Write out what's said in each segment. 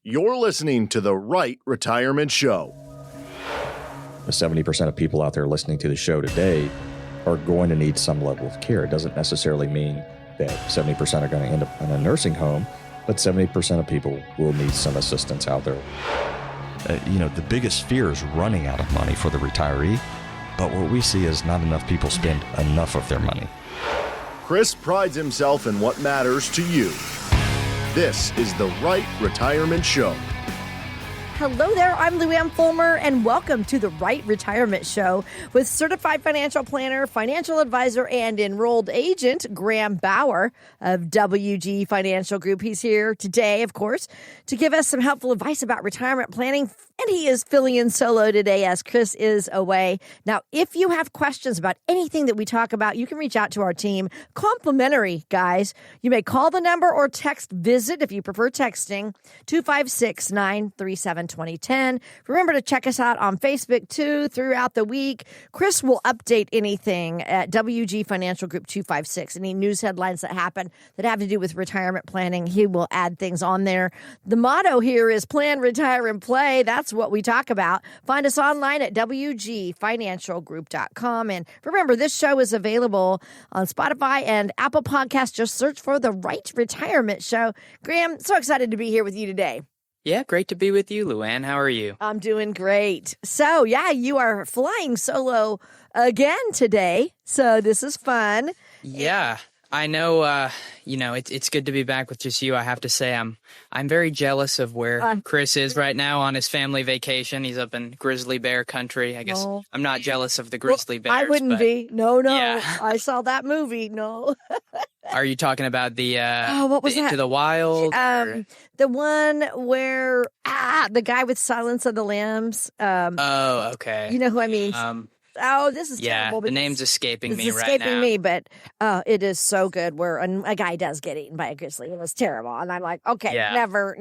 You're listening to the RITE Retirement Show. The 70% of people out there listening to the show today are going to need some level of care. It doesn't necessarily mean that 70% are going to end up in a nursing home, but 70% of people will need some assistance out there. The biggest fear is running out of money for the retiree, but what we see is not enough people spend enough of their money. Chris prides himself in what matters to you. This is the RITE Retirement Show. Hello there, I'm Luann Fulmer, and welcome to the RITE Retirement Show with certified financial planner, financial advisor, and enrolled agent Graham Bauer of WG Financial Group. He's here today, of course, to give us some helpful advice about retirement planning, and he is filling in solo today as Chris is away. Now, if you have questions about anything that we talk about, you can reach out to our team. Complimentary, guys. You may call the number or text VISIT if you prefer texting, 256-937-2010. Remember to check us out on Facebook, too, throughout the week. Chris will update anything at WG Financial Group 256, any news headlines that happen that have to do with retirement planning. He will add things on there. The motto here is plan, retire, and play. That's what we talk about. Find us online at wgfinancialgroup.com. And remember, this show is available on Spotify and Apple Podcasts. Just search for the RITE Retirement Show. Graham, so excited to be here with you today. Yeah, great to be with you, Luann. How are you? I'm doing great. So, yeah, you are flying solo again today. So this is fun. Yeah, I know, it's good to be back with just you. I have to say I'm very jealous of where Chris is right now on his family vacation. He's up in grizzly bear country. I guess I'm not jealous of the grizzly bears. I wouldn't be. No. Yeah. I saw that movie. No. Are you talking about the what was that? Into the Wild? The one where the guy with Silence of the Lambs. Okay. You know who I mean? This is terrible. The name's escaping me right now. It's escaping me, but it is so good where a guy does get eaten by a grizzly. It was terrible. And I'm like, okay, never.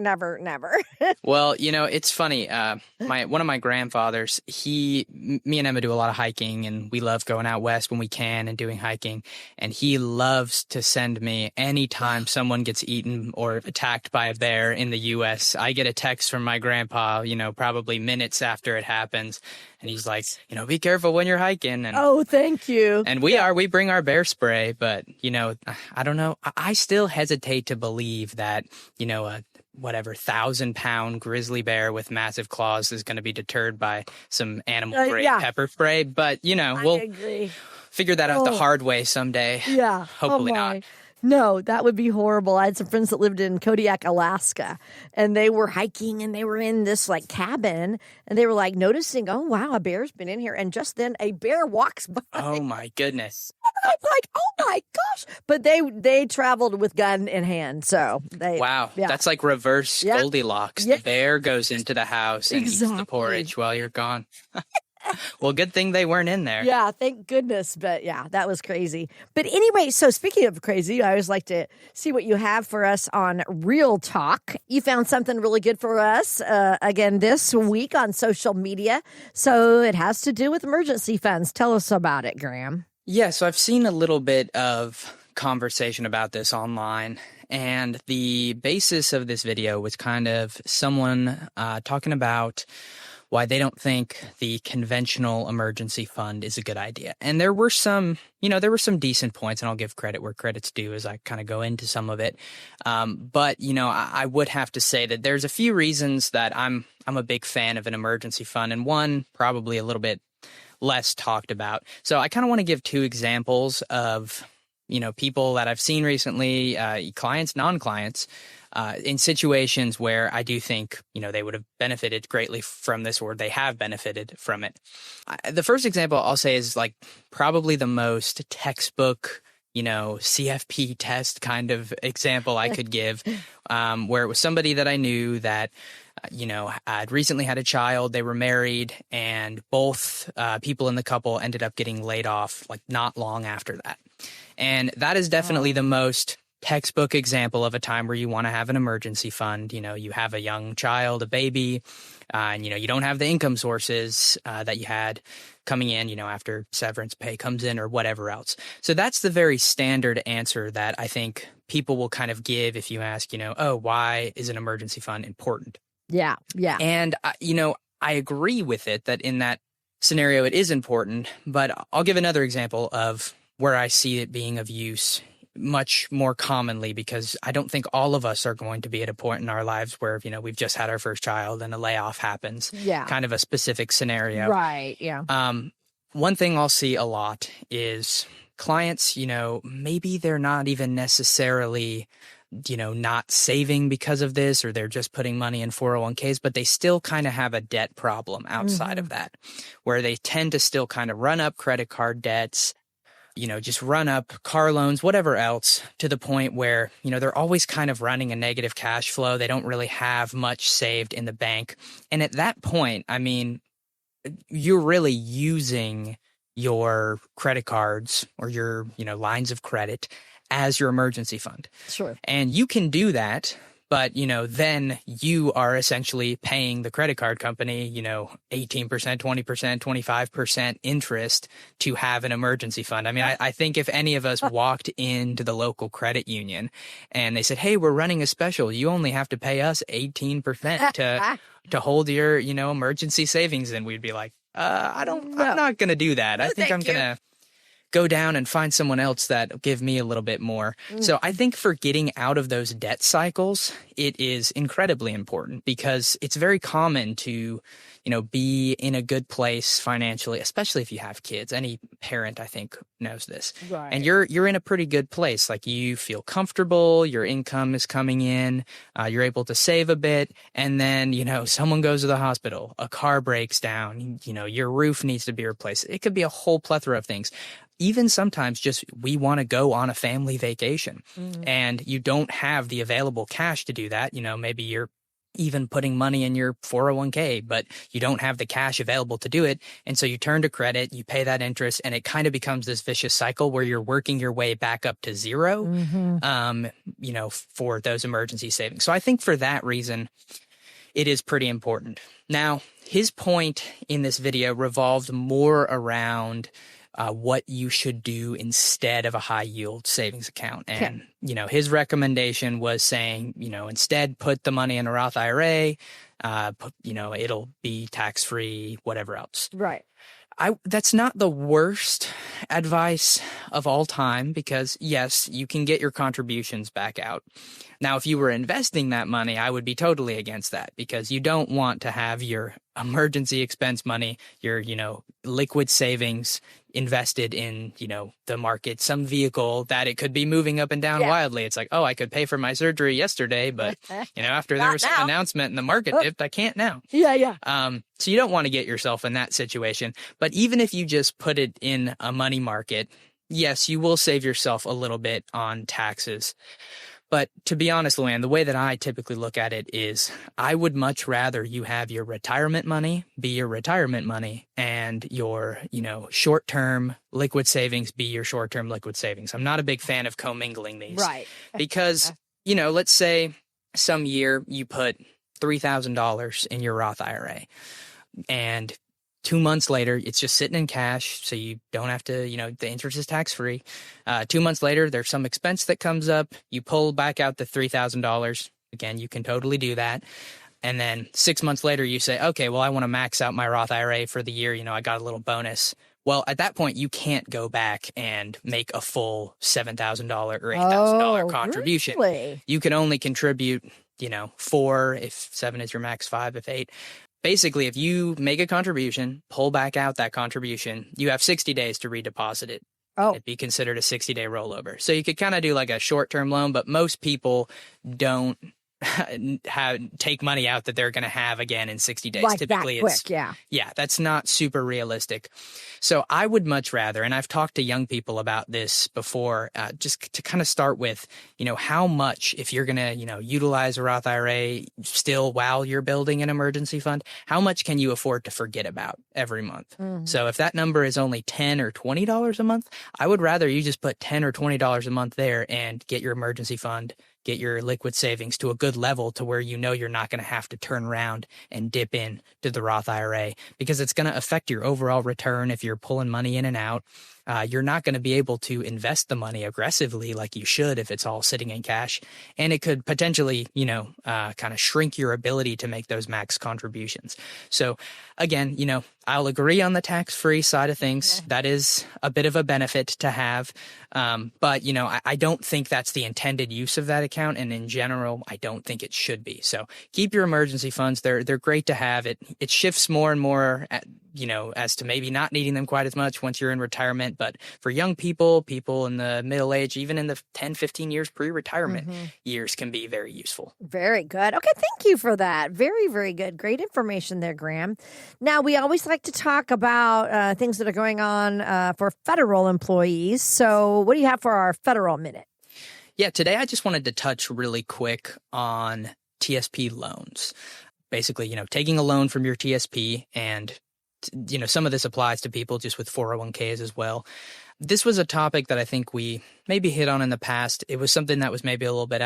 Well, it's funny. One of my grandfathers, me and Emma do a lot of hiking, and we love going out west when we can and doing hiking. And he loves to send me anytime someone gets eaten or attacked by a bear in the U.S. I get a text from my grandpa, probably minutes after it happens. And he's like, be careful when you're hiking. And, thank you. And we bring our bear spray, but, I don't know. I still hesitate to believe that, a 1,000-pound grizzly bear with massive claws is going to be deterred by some animal-grade pepper spray. But, we'll figure that out the hard way someday. Yeah. Hopefully not. No, that would be horrible. I had some friends that lived in Kodiak, Alaska, and they were hiking and they were in this cabin and they were noticing, oh, wow, a bear's been in here. And just then a bear walks by. Oh, my goodness. I'm like, oh, my gosh. But they traveled with gun in hand. So that's like reverse Goldilocks. The bear goes into the house and eats the porridge while you're gone. Well, good thing they weren't in there. Yeah, thank goodness. But yeah, that was crazy. But anyway, so speaking of crazy, I always like to see what you have for us on Real Talk. You found something really good for us again this week on social media. So it has to do with emergency funds. Tell us about it, Graham. Yeah, so I've seen a little bit of conversation about this online. And the basis of this video was kind of someone talking about why they don't think the conventional emergency fund is a good idea. And there were some decent points, and I'll give credit where credit's due as I kind of go into some of it. But I would have to say that there's a few reasons that I'm a big fan of an emergency fund, and one probably a little bit less talked about. So I kind of want to give two examples of, people that I've seen recently, clients, non-clients, in situations where I do think, they would have benefited greatly from this, or they have benefited from it. The first example I'll say is probably the most textbook, CFP test kind of example I could give, where it was somebody that I knew that, I'd recently had a child, they were married, and both people in the couple ended up getting laid off not long after that. And that is definitely the most textbook example of a time where you want to have an emergency fund. You have a young child, a baby, and, you don't have the income sources that you had coming in, after severance pay comes in or whatever else. So that's the very standard answer that I think people will kind of give if you ask, why is an emergency fund important? Yeah. Yeah. And, I agree with it that in that scenario, it is important. But I'll give another example of where I see it being of use much more commonly, because I don't think all of us are going to be at a point in our lives where, we've just had our first child and a layoff happens. Yeah. Kind of a specific scenario. Right. Yeah. One thing I'll see a lot is clients, maybe they're not even necessarily, not saving because of this, or they're just putting money in 401ks, but they still kind of have a debt problem outside of that, where they tend to still kind of run up credit card debts, just run up car loans, whatever else, to the point where, they're always kind of running a negative cash flow. They don't really have much saved in the bank. And at that point, I mean, you're really using your credit cards or your, lines of credit as your emergency fund. Sure. And you can do that, but, then you are essentially paying the credit card company, 18%, 20%, 25% interest to have an emergency fund. I mean, I think if any of us walked into the local credit union and they said, hey, we're running a special, you only have to pay us 18% to hold your, emergency savings, and we'd be like, I'm not going to do that. I think I'm going to go down and find someone else that give me a little bit more. So I think for getting out of those debt cycles, it is incredibly important, because it's very common to, be in a good place financially, especially if you have kids. Any parent, I think, knows this. Right. And you're in a pretty good place. Like, you feel comfortable, your income is coming in, you're able to save a bit, and then, someone goes to the hospital, a car breaks down, your roof needs to be replaced. It could be a whole plethora of things. Even sometimes just we want to go on a family vacation and you don't have the available cash to do that. Maybe you're even putting money in your 401k, but you don't have the cash available to do it. And so you turn to credit, you pay that interest, and it kind of becomes this vicious cycle where you're working your way back up to zero, for those emergency savings. So I think for that reason, it is pretty important. Now, his point in this video revolved more around what you should do instead of a high yield savings account. And, his recommendation was saying, instead put the money in a Roth IRA, it'll be tax free, whatever else. Right. That's not the worst advice of all time, because yes, you can get your contributions back out. Now, if you were investing that money, I would be totally against that, because you don't want to have your emergency expense money, your, liquid savings invested in, the market, some vehicle that it could be moving up and down wildly. It's like, oh, I could pay for my surgery yesterday, but, after there was some announcement and the market dipped, I can't now. Yeah. So you don't want to get yourself in that situation. But even if you just put it in a money market, yes, you will save yourself a little bit on taxes. But to be honest, Luann, the way that I typically look at it is I would much rather you have your retirement money be your retirement money and your, short-term liquid savings be your short-term liquid savings. I'm not a big fan of commingling these. Right. Because, let's say some year you put $3,000 in your Roth IRA, and 2 months later, it's just sitting in cash, so you don't have to, the interest is tax-free. 2 months later, there's some expense that comes up. You pull back out the $3,000. Again, you can totally do that. And then 6 months later, you say, okay, well, I want to max out my Roth IRA for the year. I got a little bonus. Well, at that point, you can't go back and make a full $7,000 or $8,000 contribution. Really? You can only contribute, 4 if 7 is your max, 5 if 8. Basically, if you make a contribution, pull back out that contribution, you have 60 days to redeposit it. Oh. It'd be considered a 60-day rollover. So you could kind of do like a short-term loan, but most people don't take money out that they're going to have again in 60 days. Like Typically, that it's quick, yeah. Yeah, that's not super realistic. So I would much rather, and I've talked to young people about this before, just to kind of start with, how much, if you're going to, utilize a Roth IRA still while you're building an emergency fund, how much can you afford to forget about every month? Mm-hmm. So if that number is only $10 or $20 a month, I would rather you just put $10 or $20 a month there and get your emergency fund, get your liquid savings to a good level to where you're not going to have to turn around and dip in to the Roth IRA, because it's going to affect your overall return if you're pulling money in and out. you're not going to be able to invest the money aggressively like you should if it's all sitting in cash. And it could potentially, kind of shrink your ability to make those max contributions. So again, I'll agree on the tax-free side of things. Okay. That is a bit of a benefit to have. But, I don't think that's the intended use of that account. And in general, I don't think it should be. So keep your emergency funds. They're great to have. It shifts more and more as to maybe not needing them quite as much once you're in retirement. But for young people in the middle age, even in the 10, 15 years pre-retirement years can be very useful. Very good. Okay, thank you for that. Very, very good. Great information there, Graham. Now, we always like to talk about things that are going on for federal employees. So what do you have for our federal minute? Yeah, today I just wanted to touch really quick on TSP loans. Basically, taking a loan from your TSP, and some of this applies to people just with 401ks as well. This was a topic that I think we maybe hit on in the past. It was something that was maybe a little bit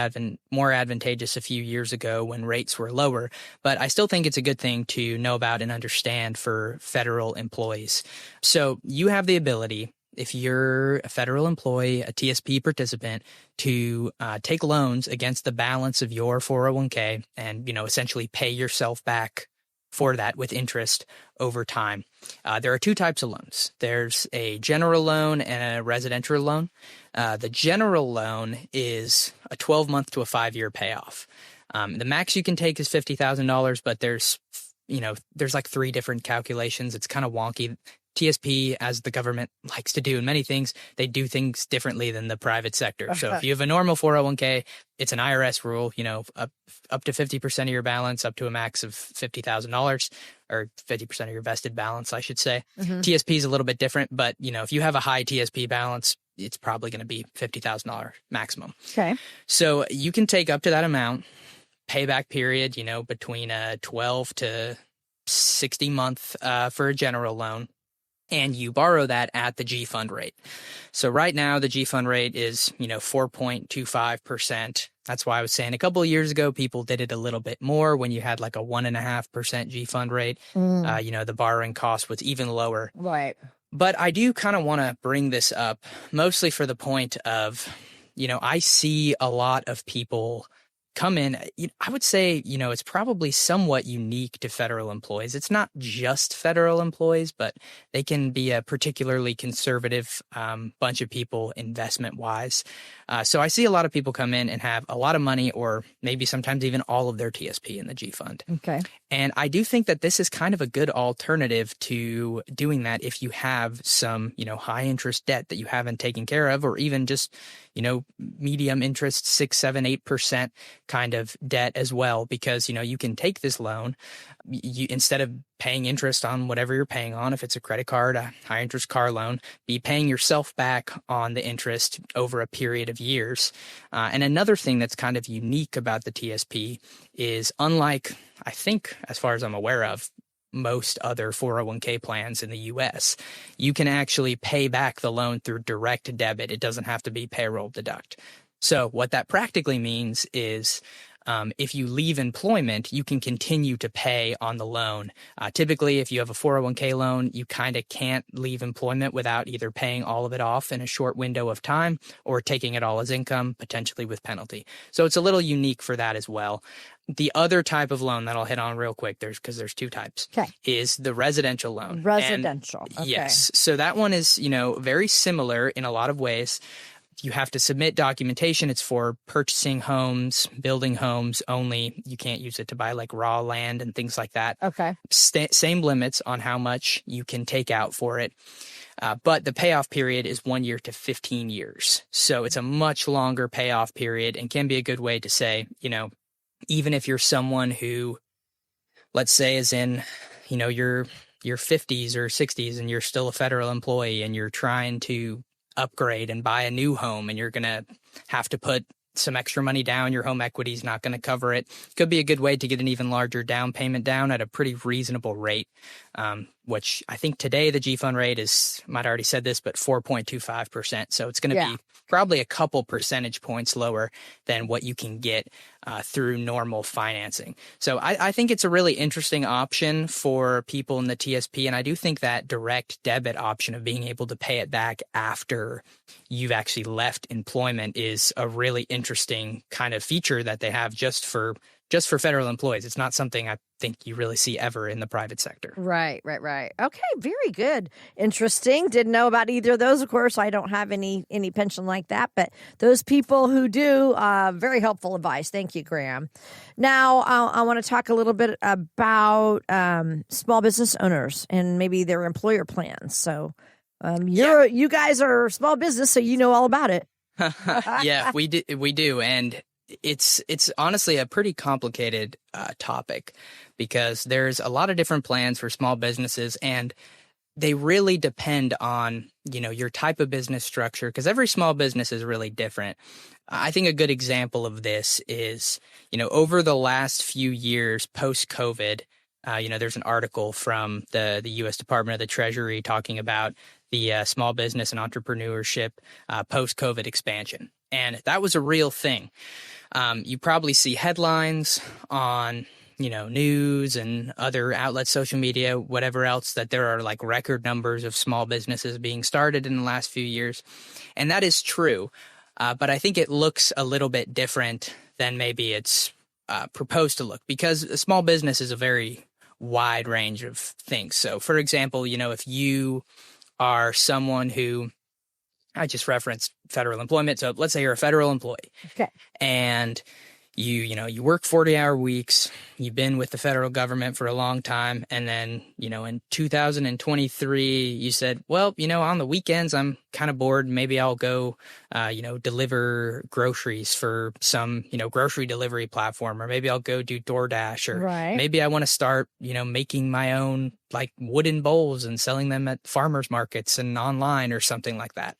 more advantageous a few years ago when rates were lower, but I still think it's a good thing to know about and understand for federal employees. So you have the ability, if you're a federal employee, a TSP participant, to take loans against the balance of your 401k and, essentially pay yourself back for that with interest over time. There are two types of loans. There's a general loan and a residential loan. The general loan is a 12-month to a 5-year payoff. The max you can take is $50,000, but there's like 3 different calculations. It's kind of wonky. TSP, as the government likes to do in many things, they do things differently than the private sector. So if you have a normal 401k, it's an IRS rule, up to 50% of your balance, up to a max of $50,000, or 50% of your vested balance, I should say. TSP is a little bit different, but, if you have a high TSP balance, it's probably going to be $50,000 maximum. Okay. So you can take up to that amount, payback period, between a 12 to 60 month for a general loan. And you borrow that at the G fund rate. So right now, the G fund rate is, 4.25%. That's why I was saying a couple of years ago, people did it a little bit more when you had like a 1.5% G fund rate. The borrowing cost was even lower. Right. But I do kind of want to bring this up mostly for the point of, I see a lot of people come in. I would say, it's probably somewhat unique to federal employees. It's not just federal employees, but they can be a particularly conservative bunch of people investment-wise. So I see a lot of people come in and have a lot of money, or maybe sometimes even all of their TSP in the G fund. Okay. And I do think that this is kind of a good alternative to doing that if you have some, high interest debt that you haven't taken care of, or even just, medium interest, 6, 7, 8% kind of debt as well, because, you can take this loan, instead of paying interest on whatever you're paying on, if it's a credit card, a high interest car loan, be paying yourself back on the interest over a period of years. And another thing that's kind of unique about the TSP is, unlike, I think, as far as I'm aware of, most other 401k plans in the U.S., you can actually pay back the loan through direct debit. It doesn't have to be payroll deduct. So what that practically means is, if you leave employment, you can continue to pay on the loan. Typically, if you have a 401k loan, you kind of can't leave employment without either paying all of it off in a short window of time or taking it all as income, potentially with penalty. So it's a little unique for that as well. The other type of loan that I'll hit on real quick, because there's 2 types, is the residential loan. Residential. Okay. Yes. So that one is, very similar in a lot of ways. You have to submit documentation. It's for purchasing homes, building homes only. You can't use it to buy like raw land and things like that. Okay. Same limits on how much you can take out for it. But the payoff period is 1 year to 15 years. So it's a much longer payoff period, and can be a good way to say, even if you're someone who, let's say, is in, your 50s or 60s and you're still a federal employee and you're trying to upgrade and buy a new home, and you're going to have to put some extra money down, your home equity is not going to cover it. Could be a good way to get an even larger down payment down at a pretty reasonable rate. which I think today the G fund rate is, might already said this, but 4.25%. So it's going to be probably a couple percentage points lower than what you can get through normal financing. So I think it's a really interesting option for people in the TSP. And I do think that direct debit option of being able to pay it back after you've actually left employment is a really interesting kind of feature that they have just for federal employees. It's not something I think you really see ever in the private sector. Right. Okay, very good. Interesting. Didn't know about either of those. Of course, I don't have any pension like that, but those people who do, very helpful advice. Thank you, Graham. Now, I want to talk a little bit about small business owners and maybe their employer plans. So you guys are small business, so you know all about it. Yeah, we do. And it's honestly a pretty complicated topic because there's a lot of different plans for small businesses, and they really depend on, your type of business structure, because every small business is really different. I think a good example of this is, over the last few years post-COVID, there's an article from the U.S. Department of the Treasury talking about the small business and entrepreneurship post-COVID expansion. And that was a real thing. You probably see headlines on, news and other outlets, social media, whatever else, that there are like record numbers of small businesses being started in the last few years. And that is true. But I think it looks a little bit different than maybe it's proposed to look, because a small business is a very wide range of things. So, for example, if you are someone who, I just referenced federal employment. So let's say you're a federal employee. Okay. And you work 40-hour weeks. You've been with the federal government for a long time. And then, in 2023, you said, well, on the weekends, I'm kind of bored. Maybe I'll go, deliver groceries for some, grocery delivery platform, or maybe I'll go do DoorDash, or maybe I want to start, making my own like wooden bowls and selling them at farmers markets and online or something like that.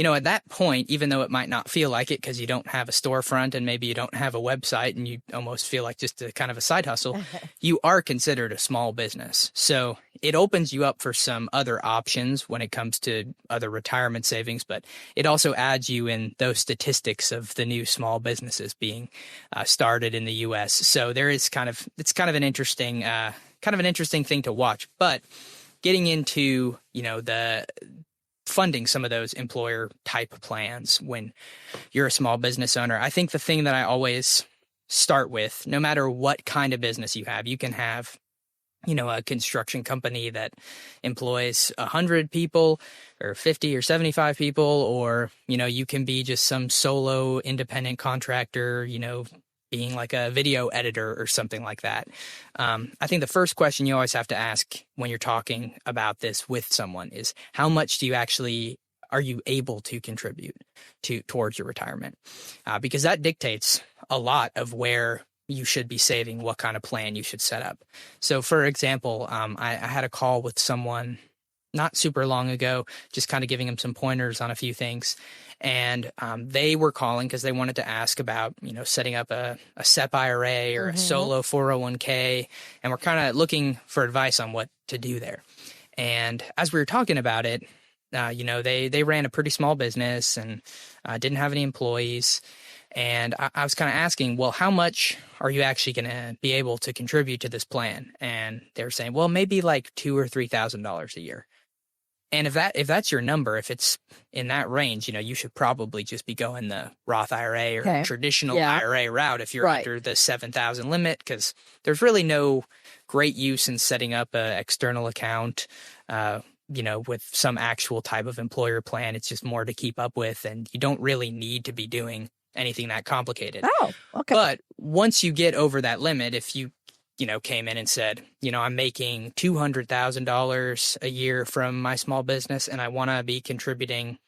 At that point, even though it might not feel like it because you don't have a storefront and maybe you don't have a website and you almost feel like just a kind of a side hustle, you are considered a small business. So it opens you up for some other options when it comes to other retirement savings, but it also adds you in those statistics of the new small businesses being started in the U.S. So there is it's kind of an interesting thing to watch. But getting into, the funding some of those employer type plans when you're a small business owner, I think the thing that I always start with, no matter what kind of business you have, you can have, a construction company that employs 100 people or 50 or 75 people, or, you can be just some solo independent contractor, being like a video editor or something like that. I think the first question you always have to ask when you're talking about this with someone is, how much are you able to contribute towards your retirement? Because that dictates a lot of where you should be saving, what kind of plan you should set up. So for example, I had a call with someone not super long ago, just kind of giving them some pointers on a few things. And they were calling because they wanted to ask about, setting up a SEP IRA or a solo 401k. And we're kind of looking for advice on what to do there. And as we were talking about it, they ran a pretty small business and didn't have any employees. And I was kind of asking, well, how much are you actually going to be able to contribute to this plan? And they were saying, well, maybe like $2,000 or $3,000 a year. And if that's your number, if it's in that range, you should probably just be going the Roth IRA or traditional IRA route if you're under the 7,000 limit, because there's really no great use in setting up an external account, with some actual type of employer plan. It's just more to keep up with, and you don't really need to be doing anything that complicated. Oh, okay. But once you get over that limit, if you came in and said, I'm making $200,000 a year from my small business and I want to be contributing,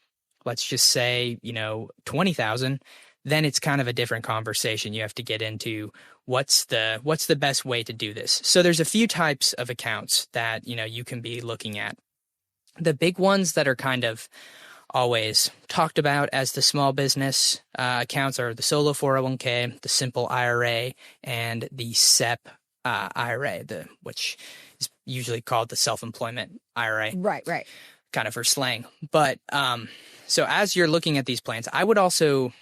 let's just say, 20,000, then it's kind of a different conversation. You have to get into what's the best way to do this. So there's a few types of accounts that, you can be looking at. The big ones that are kind of always talked about as the small business accounts are the solo 401k, the simple IRA, and the SEP IRA, which is usually called the self-employment IRA. Right. Kind of for slang. But so as you're looking at these plans, I would also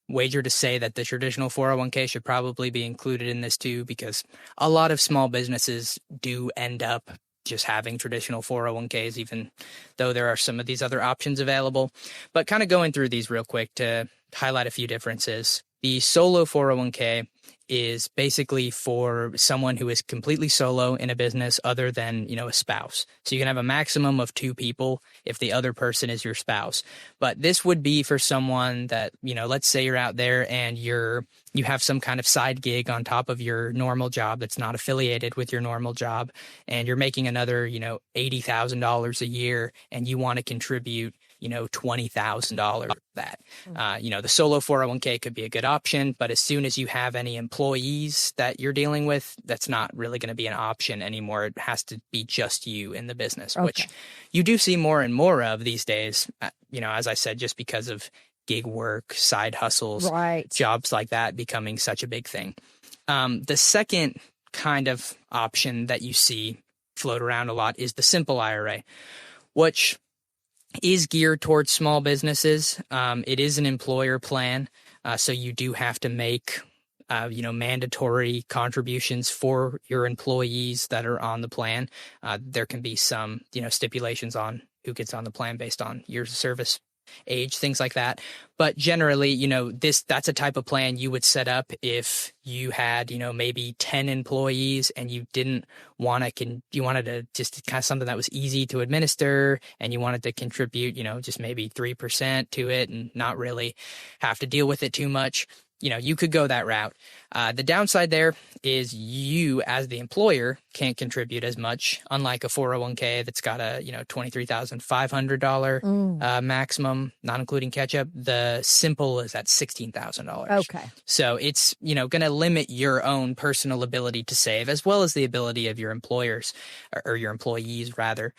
wager to say that the traditional 401k should probably be included in this too, because a lot of small businesses do end up just having traditional 401ks, even though there are some of these other options available. But kind of going through these real quick to highlight a few differences. The solo 401k is basically for someone who is completely solo in a business other than, a spouse. So you can have a maximum of 2 people if the other person is your spouse. But this would be for someone that, let's say you're out there and you have some kind of side gig on top of your normal job that's not affiliated with your normal job, and you're making another, $80,000 a year, and you want to contribute $20,000 of that. The solo 401k could be a good option, but as soon as you have any employees that you're dealing with, that's not really going to be an option anymore. It has to be just you in the business, which you do see more and more of these days, as I said, just because of gig work, side hustles, jobs like that becoming such a big thing. The second kind of option that you see float around a lot is the simple IRA, which is geared towards small businesses. It is an employer plan, so you do have to make, mandatory contributions for your employees that are on the plan. There can be some, stipulations on who gets on the plan based on years of service, age, things like that. But generally, that's a type of plan you would set up if you had, maybe 10 employees and you didn't want to, you wanted to just kind of something that was easy to administer, and you wanted to contribute, just maybe 3% to it and not really have to deal with it too much. You could go that route. The downside there is you, as the employer, can't contribute as much, unlike a 401k that's got a, $23,500 maximum, not including catch-up. The simple is at $16,000. Okay. So it's, going to limit your own personal ability to save, as well as the ability of your employers or your employees, rather.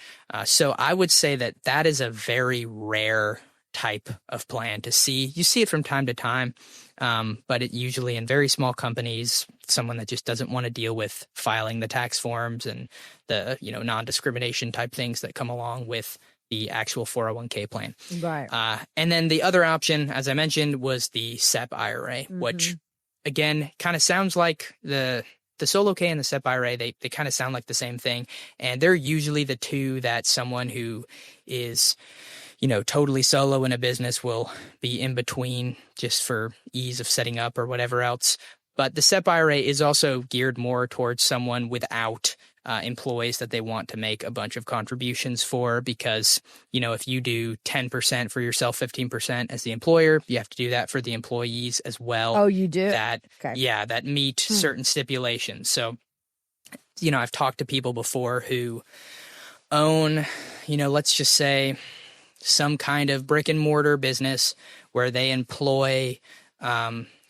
So I would say that is a very rare type of plan to see. You see it from time to time. But it usually in very small companies, someone that just doesn't want to deal with filing the tax forms and the, non-discrimination type things that come along with the actual 401k plan. Right. And then the other option, as I mentioned, was the SEP IRA, which again, kind of sounds like the solo K and the SEP IRA, they kind of sound like the same thing. And they're usually the two that someone who is totally solo in a business will be in between just for ease of setting up or whatever else. But the SEP IRA is also geared more towards someone without employees that they want to make a bunch of contributions for, because, if you do 10% for yourself, 15% as the employer, you have to do that for the employees as well. Oh, you do? That meet certain stipulations. So, I've talked to people before who own, let's just say, some kind of brick and mortar business where they employ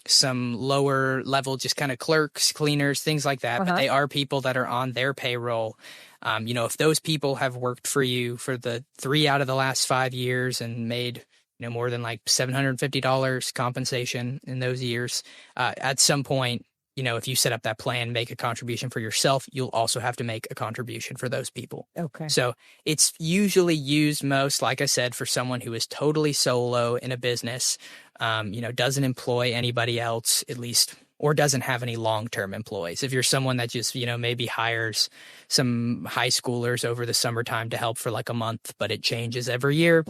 some lower level, just kind of clerks, cleaners, things like that. But they are people that are on their payroll. If those people have worked for you for the 3 out of the last 5 years and made, more than like $750 compensation in those years, at some point, if you set up that plan, make a contribution for yourself, you'll also have to make a contribution for those people. Okay. So it's usually used most, like I said, for someone who is totally solo in a business, doesn't employ anybody else, at least, or doesn't have any long-term employees. If you're someone that just, maybe hires some high schoolers over the summertime to help for like a month, but it changes every year,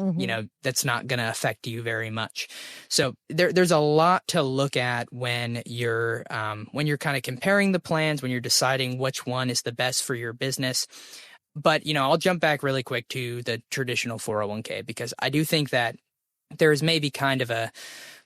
that's not going to affect you very much. So there's a lot to look at when you're kind of comparing the plans, when you're deciding which one is the best for your business. But, I'll jump back really quick to the traditional 401k, because I do think that there is maybe kind of a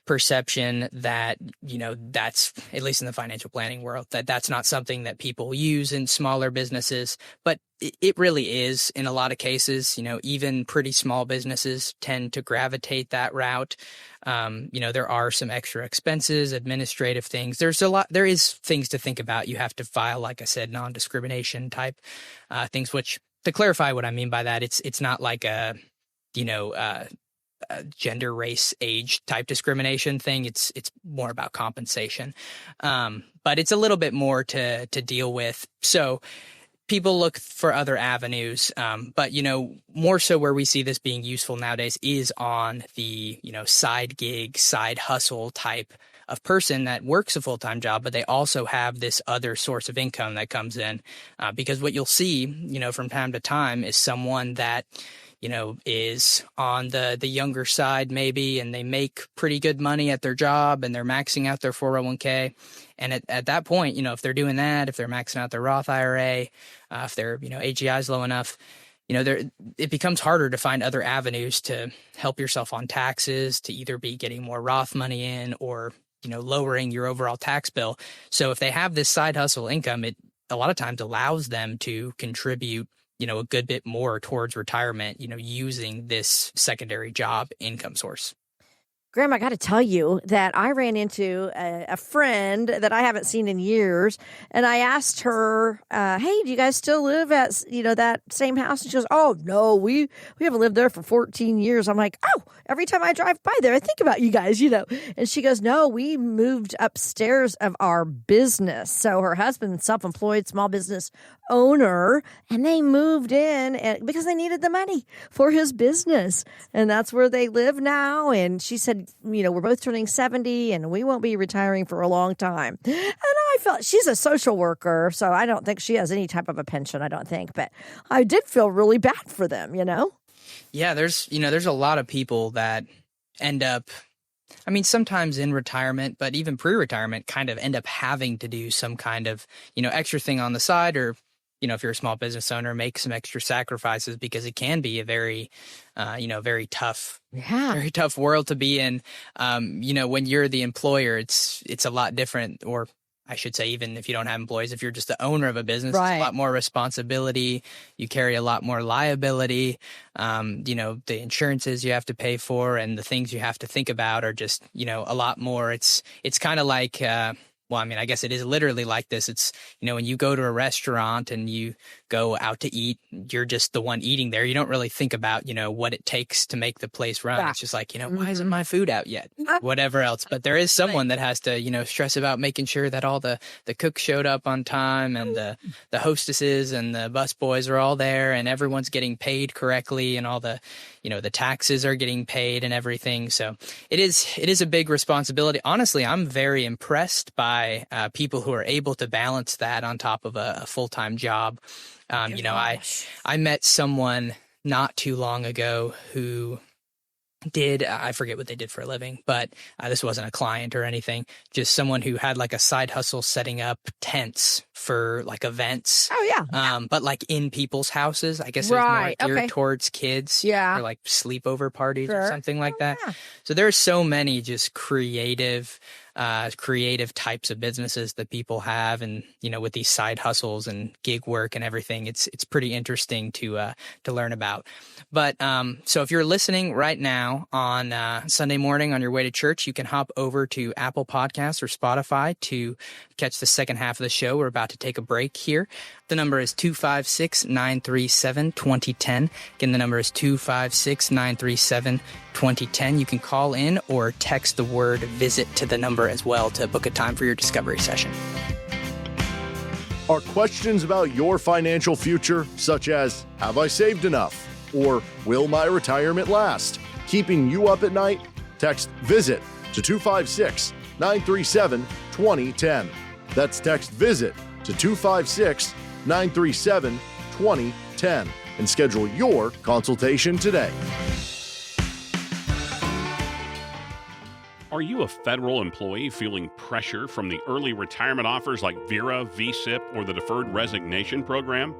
perception that, that's, at least in the financial planning world, that's not something that people use in smaller businesses. But it really is in a lot of cases. Even pretty small businesses tend to gravitate that route. There are some extra expenses, administrative things. There is things to think about. You have to file, like I said, non-discrimination type things, which, to clarify what I mean by that, it's not like a gender, race, age type discrimination thing. It's more about compensation, but it's a little bit more to deal with. So people look for other avenues, but more so where we see this being useful nowadays is on the side gig, side hustle type of person that works a full-time job, but they also have this other source of income that comes in, because what you'll see from time to time is someone that is on the younger side maybe, and they make pretty good money at their job and they're maxing out their 401k. And at that point, if they're doing that, if they're maxing out their Roth IRA, if their, AGI is low enough, it becomes harder to find other avenues to help yourself on taxes, to either be getting more Roth money in or, lowering your overall tax bill. So if they have this side hustle income, it a lot of times allows them to contribute a good bit more towards retirement, using this secondary job income source. Graham, I got to tell you that I ran into a friend that I haven't seen in years, and I asked her, "Hey, do you guys still live at that same house?" And she goes, "Oh no, we haven't lived there for 14 years." I'm like, "Oh, every time I drive by there, I think about you guys, And she goes, "No, we moved upstairs of our business." So her husband's self-employed small business owner, and they moved in because they needed the money for his business, and that's where they live now. And she said, we're both turning 70 and we won't be retiring for a long time. And I felt, she's a social worker, so I don't think she has any type of a pension, I don't think. But I did feel really bad for them, Yeah, there's a lot of people that end up, sometimes in retirement, but even pre-retirement kind of end up having to do some kind of, extra thing on the side, or if you're a small business owner, make some extra sacrifices, because it can be a very, very tough world to be in. When you're the employer, it's a lot different, or I should say, even if you don't have employees, if you're just the owner of a business, right, It's a lot more responsibility. You carry a lot more liability. The insurances you have to pay for and the things you have to think about are just, a lot more. It's kind of like, I guess it is literally like this. It's, when you go to a restaurant and you go out to eat, you're just the one eating there. You don't really think about, what it takes to make the place run. Yeah. It's just like, why isn't my food out yet? Whatever else. But there is someone that has to, stress about making sure that all the cooks showed up on time, and the hostesses and the busboys are all there, and everyone's getting paid correctly, and all the, the taxes are getting paid and everything. So it is a big responsibility. Honestly, I'm very impressed by people who are able to balance that on top of a full-time job. I met someone not too long ago who did, I forget what they did for a living, but this wasn't a client or anything, just someone who had like a side hustle setting up tents for like events. Oh, yeah. But like in people's houses, I guess it was more geared towards kids. Yeah. Or like sleepover parties Sure. or something like that. Yeah. So there's so many just creative types of businesses that people have, and with these side hustles and gig work and everything, it's pretty interesting to learn about. But so if you're listening right now on Sunday morning on your way to church, you can hop over to Apple Podcasts or Spotify to catch the second half of the show. We're about to take a break here. The number is 256-937-2010. Again, the number is 256-937-2010. You can call in or text the word visit to the number as well to book a time for your discovery session. Are questions about your financial future, such as, have I saved enough? Or will my retirement last, keeping you up at night? Text VISIT to 256-937-2010. That's text VISIT to 256-937-2010 and schedule your consultation today. Are you a federal employee feeling pressure from the early retirement offers like VERA, VSIP, or the Deferred Resignation Program?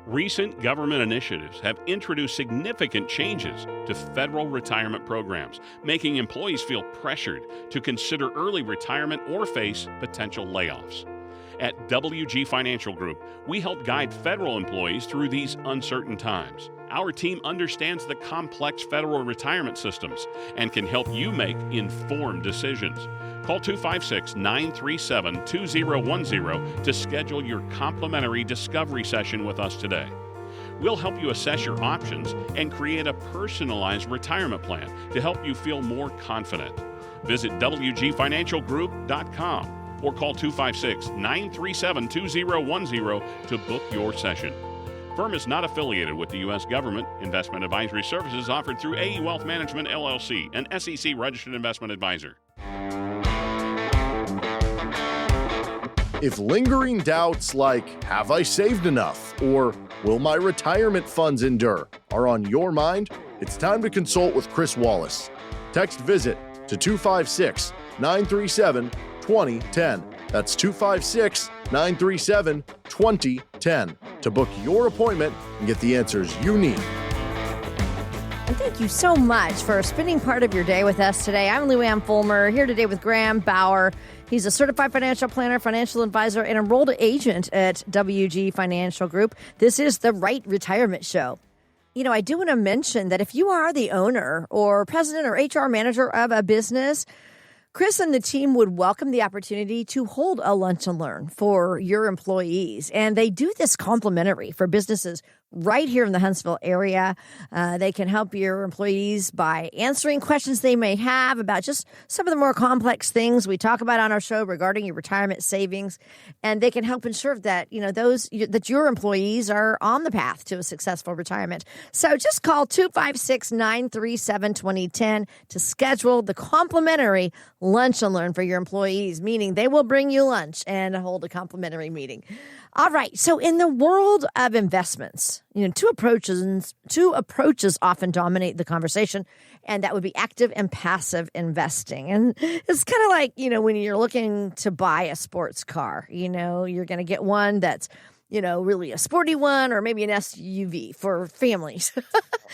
Recent government initiatives have introduced significant changes to federal retirement programs, making employees feel pressured to consider early retirement or face potential layoffs. At WG Financial Group, we help guide federal employees through these uncertain times. Our team understands the complex federal retirement systems and can help you make informed decisions. Call 256-937-2010 to schedule your complimentary discovery session with us today. We'll help you assess your options and create a personalized retirement plan to help you feel more confident. Visit WGFinancialGroup.com or call 256-937-2010 to book your session. Firm is not affiliated with the U.S. government. Investment advisory services offered through AE Wealth Management, LLC, an SEC registered investment advisor. If lingering doubts like, have I saved enough? Or will my retirement funds endure? are on your mind, it's time to consult with Chris Wallace. Text VISIT to 256-937-2010. That's 256-937-2010 to book your appointment and get the answers you need. And thank you so much for spending part of your day with us today. I'm Lou Ann Fulmer, here today with Graham Bauer. He's a certified financial planner, financial advisor, and enrolled agent at WG Financial Group. This is the RITE Retirement Show. You know, I do want to mention that if you are the owner or president or HR manager of a business, Chris and the team would welcome the opportunity to hold a lunch and learn for your employees. And they do this complimentary for businesses right here in the Huntsville area. They can help your employees by answering questions they may have about just some of the more complex things we talk about on our show regarding your retirement savings. And they can help ensure that, that your employees are on the path to a successful retirement. So just call 256-937-2010 to schedule the complimentary lunch and learn for your employees, meaning they will bring you lunch and hold a complimentary meeting. All right. So in the world of investments, two approaches often dominate the conversation, and that would be active and passive investing. And it's kind of like, when you're looking to buy a sports car, you're going to get one that's, really a sporty one, or maybe an SUV for families,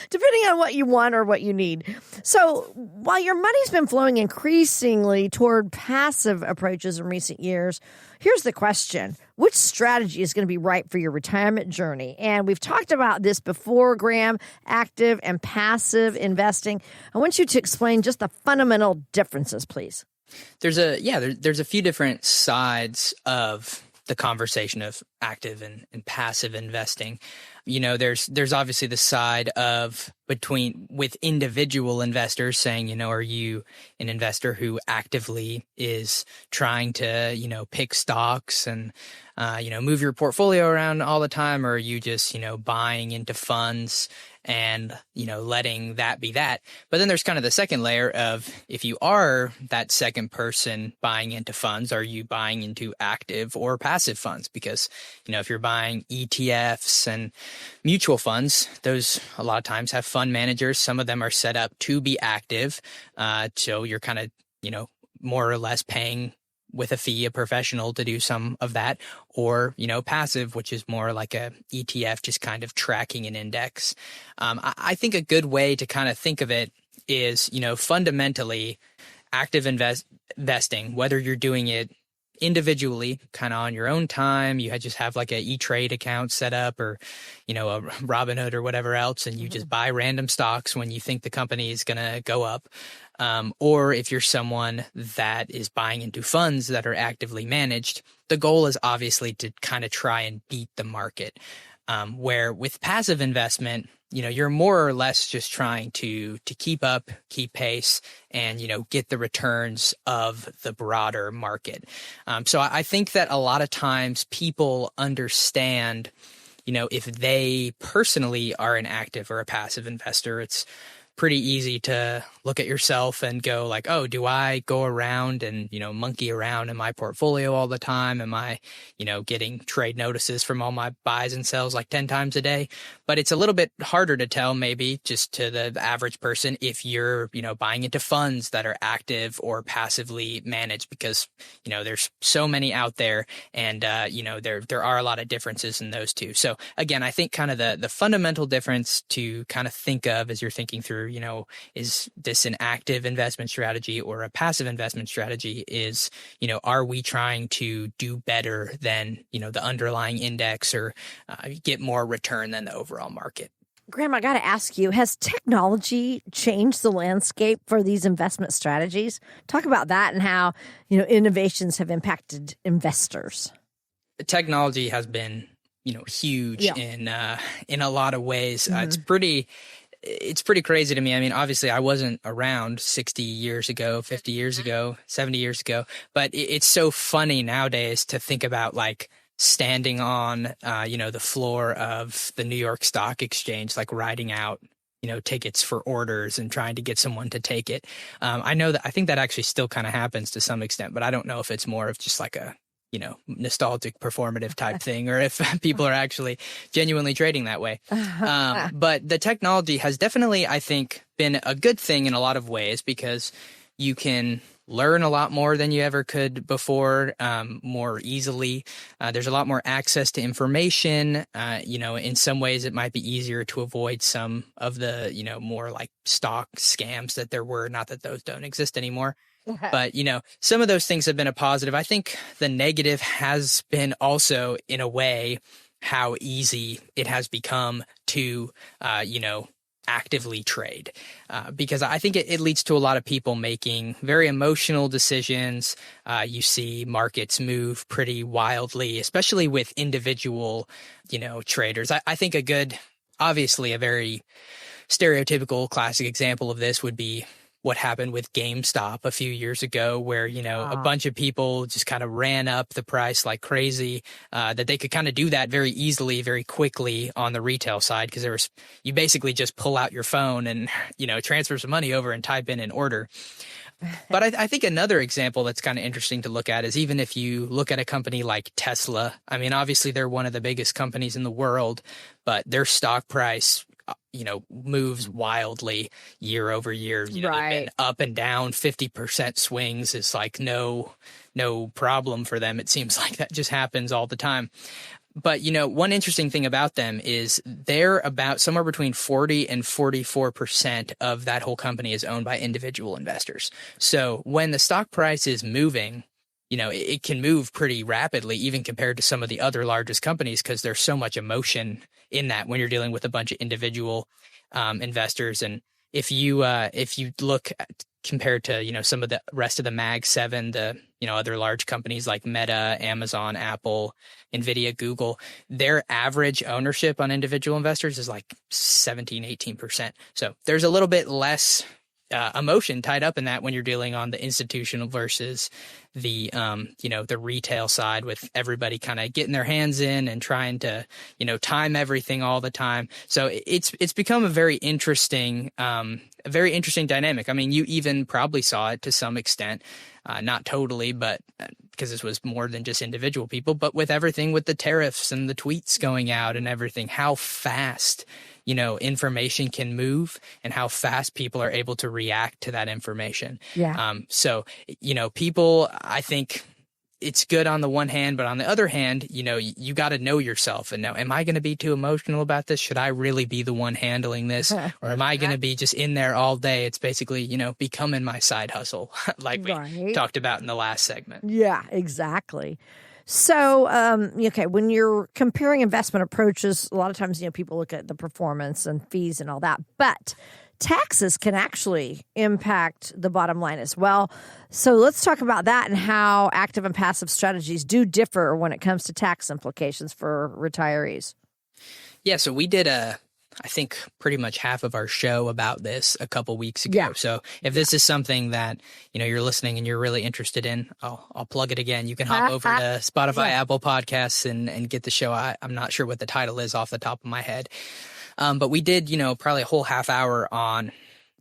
depending on what you want or what you need. So while your money's been flowing increasingly toward passive approaches in recent years, here's the question. Which strategy is going to be right for your retirement journey? And we've talked about this before, Graham, active and passive investing. I want you to explain just the fundamental differences, please. There's a few different sides of the conversation of active and passive investing. There's obviously the side of with individual investors saying, are you an investor who actively is trying to, pick stocks and, move your portfolio around all the time? Or are you just, buying into funds and, letting that be that? But then there's kind of the second layer of, if you are that second person buying into funds, are you buying into active or passive funds? Because, if you're buying ETFs and mutual funds, those a lot of times have fund managers. Some of them are set up to be active. So you're kind of, more or less paying with a fee, a professional to do some of that, or, passive, which is more like a ETF, just kind of tracking an index. I think a good way to kind of think of it is, fundamentally active investing, whether you're doing it individually, kind of on your own time, you just have like a E-Trade account set up, or, a Robinhood or whatever else, and you just buy random stocks when you think the company is going to go up. Or if you're someone that is buying into funds that are actively managed, the goal is obviously to kind of try and beat the market. Where with passive investment, you're more or less just trying to keep up, keep pace, and, get the returns of the broader market. So I think that a lot of times people understand, if they personally are an active or a passive investor, it's pretty easy to look at yourself and go like, oh, do I go around and, monkey around in my portfolio all the time? Am I, getting trade notices from all my buys and sells like 10 times a day? But it's a little bit harder to tell maybe just to the average person if you're, buying into funds that are active or passively managed, because, there's so many out there, and, there are a lot of differences in those two. So again, I think kind of the fundamental difference to kind of think of as you're thinking through, is this an active investment strategy or a passive investment strategy? Is, are we trying to do better than, the underlying index, or get more return than the overall market? Graham, I got to ask you, has technology changed the landscape for these investment strategies? Talk about that and how, innovations have impacted investors. Technology has been, huge Yeah. in a lot of ways. It's pretty crazy to me. I mean, obviously I wasn't around 60 years ago, 50 years ago, 70 years ago, but it's so funny nowadays to think about like standing on, the floor of the New York Stock Exchange, like writing out, tickets for orders and trying to get someone to take it. I think that actually still kind of happens to some extent, but I don't know if it's more of just like a, nostalgic performative type thing, or if people are actually genuinely trading that way. But the technology has definitely, I think, been a good thing in a lot of ways, because you can learn a lot more than you ever could before, more easily. There's a lot more access to information. In some ways it might be easier to avoid some of the, more like stock scams that there were. Not that those don't exist anymore. But, some of those things have been a positive. I think the negative has been also, in a way, how easy it has become to, actively trade. Because I think it leads to a lot of people making very emotional decisions. You see markets move pretty wildly, especially with individual, traders. I think obviously a very stereotypical classic example of this would be what happened with GameStop a few years ago, where, a bunch of people just kind of ran up the price like crazy, that they could kind of do that very easily, very quickly on the retail side. Because you basically just pull out your phone and, transfer some money over and type in an order. But I think another example that's kind of interesting to look at is, even if you look at a company like Tesla, I mean, obviously they're one of the biggest companies in the world, but their stock price moves wildly year over year. They've been up and down 50% swings. Is like no problem for them. It seems like that just happens all the time. But, one interesting thing about them is they're about somewhere between 40 and 44% of that whole company is owned by individual investors. So when the stock price is moving, it can move pretty rapidly, even compared to some of the other largest companies, because there's so much emotion in that when you're dealing with a bunch of individual investors. And if you look at, compared to, some of the rest of the Mag 7, the, other large companies like Meta, Amazon, Apple, Nvidia, Google, their average ownership on individual investors is like 17, 18%. So there's a little bit less emotion tied up in that when you're dealing on the institutional versus the the retail side, with everybody kind of getting their hands in and trying to time everything all the time. So it's become a very interesting dynamic. I mean, you even probably saw it to some extent, not totally, but because this was more than just individual people, but with everything with the tariffs and the tweets going out and everything, how fast information can move and how fast people are able to react to that information. Yeah. So, people, I think it's good on the one hand, but on the other hand, you got to know yourself and know, am I going to be too emotional about this? Should I really be the one handling this? Or am I going to be just in there all day? It's basically, becoming my side hustle, like we talked about in the last segment. Yeah, exactly. So, when you're comparing investment approaches, a lot of times, people look at the performance and fees and all that, but taxes can actually impact the bottom line as well. So let's talk about that and how active and passive strategies do differ when it comes to tax implications for retirees. Yeah, so we did I think pretty much half of our show about this a couple weeks ago. Yeah. So if this is something that, you're listening and you're really interested in, I'll plug it again. You can hop over to Spotify, Apple Podcasts and get the show. I'm not sure what the title is off the top of my head. But we did, probably a whole half hour on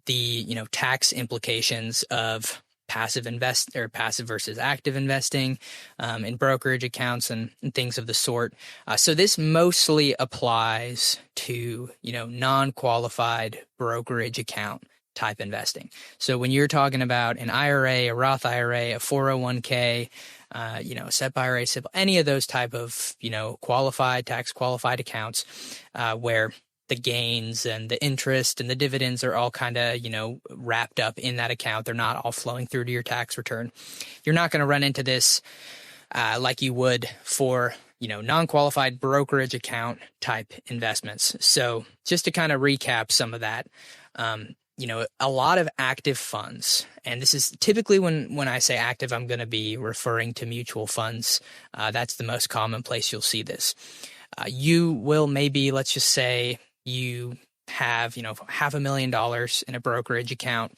the, tax implications of passive versus active investing in brokerage accounts and things of the sort. So this mostly applies to, non-qualified brokerage account type investing. So when you're talking about an IRA, a Roth IRA, a 401k, a SEP IRA, SIP, any of those type of, tax qualified accounts where the gains and the interest and the dividends are all kind of, wrapped up in that account. They're not all flowing through to your tax return. You're not going to run into this like you would for, non-qualified brokerage account type investments. So just to kind of recap some of that, a lot of active funds, and this is typically when I say active, I'm going to be referring to mutual funds. That's the most common place you'll see this. you will maybe, let's just say you have, $500,000 in a brokerage account,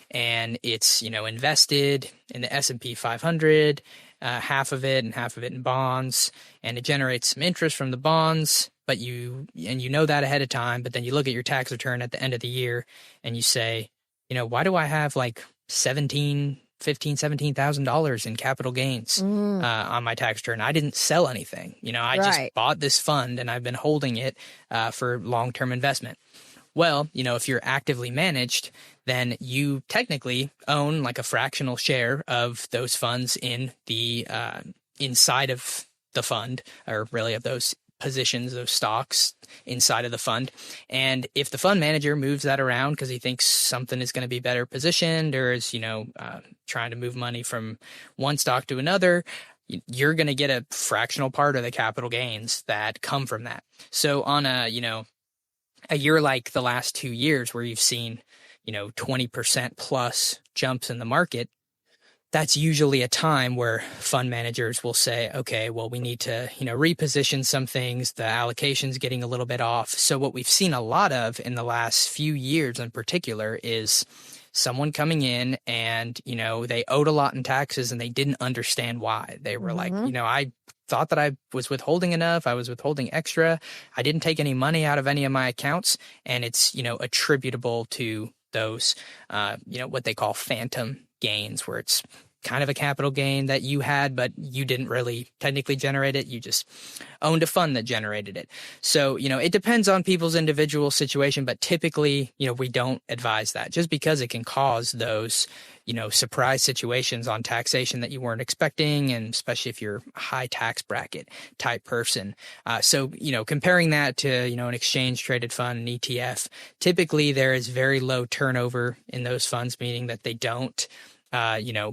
and it's, invested in the S&P 500, half of it in bonds, and it generates some interest from the bonds, but you know that ahead of time, but then you look at your tax return at the end of the year and you say, why do I have like $17,000 in capital gains on my tax return? I didn't sell anything. I just bought this fund and I've been holding it for long-term investment. Well, if you're actively managed, then you technically own like a fractional share of those funds in the inside of the fund, or really of those positions, those stocks inside of the fund. And if the fund manager moves that around because he thinks something is going to be better positioned, or is, trying to move money from one stock to another, you're going to get a fractional part of the capital gains that come from that. So on a year like the last 2 years where you've seen, 20% plus jumps in the market, that's usually a time where fund managers will say, okay, well, we need to, reposition some things. The allocation's getting a little bit off. So what we've seen a lot of in the last few years in particular is someone coming in and, they owed a lot in taxes and they didn't understand why. They were like, I thought that I was withholding enough. I was withholding extra. I didn't take any money out of any of my accounts. And it's, attributable to those, what they call phantom gains, where it's kind of a capital gain that you had, but you didn't really technically generate it. You just owned a fund that generated it. So, it depends on people's individual situation, but typically, we don't advise that, just because it can cause those, surprise situations on taxation that you weren't expecting, and especially if you're a high tax bracket type person. So, comparing that to, an exchange traded fund, an ETF, typically there is very low turnover in those funds, meaning that they don't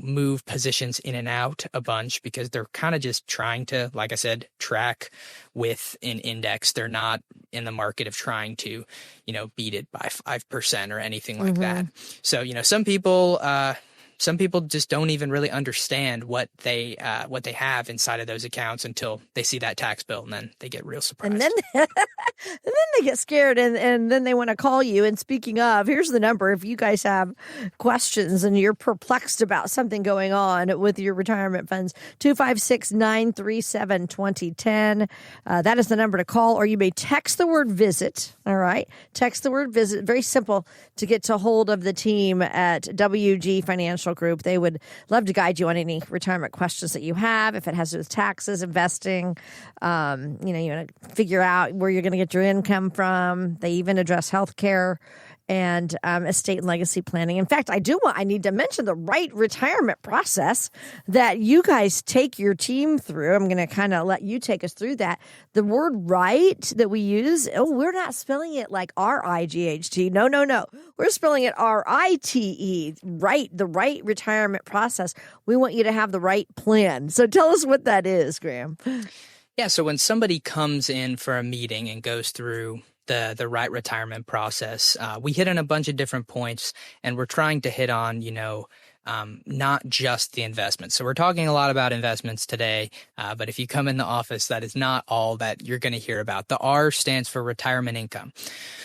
move positions in and out a bunch, because they're kind of just trying to, like I said, track with an index. They're not in the market of trying to, beat it by 5% or anything like that. So, some people just don't even really understand what they have inside of those accounts until they see that tax bill, and then they get real surprised. And then they get scared, and then they want to call you. And speaking of, here's the number. If you guys have questions and you're perplexed about something going on with your retirement funds, 256-937-2010. That is the number to call, or you may text the word visit. All right. Text the word visit. Very simple to get to hold of the team at WG Financial Group. They would love to guide you on any retirement questions that you have. If it has to do with taxes, investing, you want to figure out where you're going to get your income from. They even address healthcare and estate and legacy planning. In fact, I need to mention the RITE retirement process that you guys take your team through. I'm going to kind of let you take us through that. The word RITE that we use, we're not spelling it like RIGHT. No. We're spelling it RITE, RITE, the RITE retirement process. We want you to have the right plan. So tell us what that is, Graham. Yeah, so when somebody comes in for a meeting and goes through the RITE retirement process, we hit on a bunch of different points, and we're trying to hit on, not just the investments. So we're talking a lot about investments today, but if you come in the office, that is not all that you're going to hear about. The R stands for retirement income.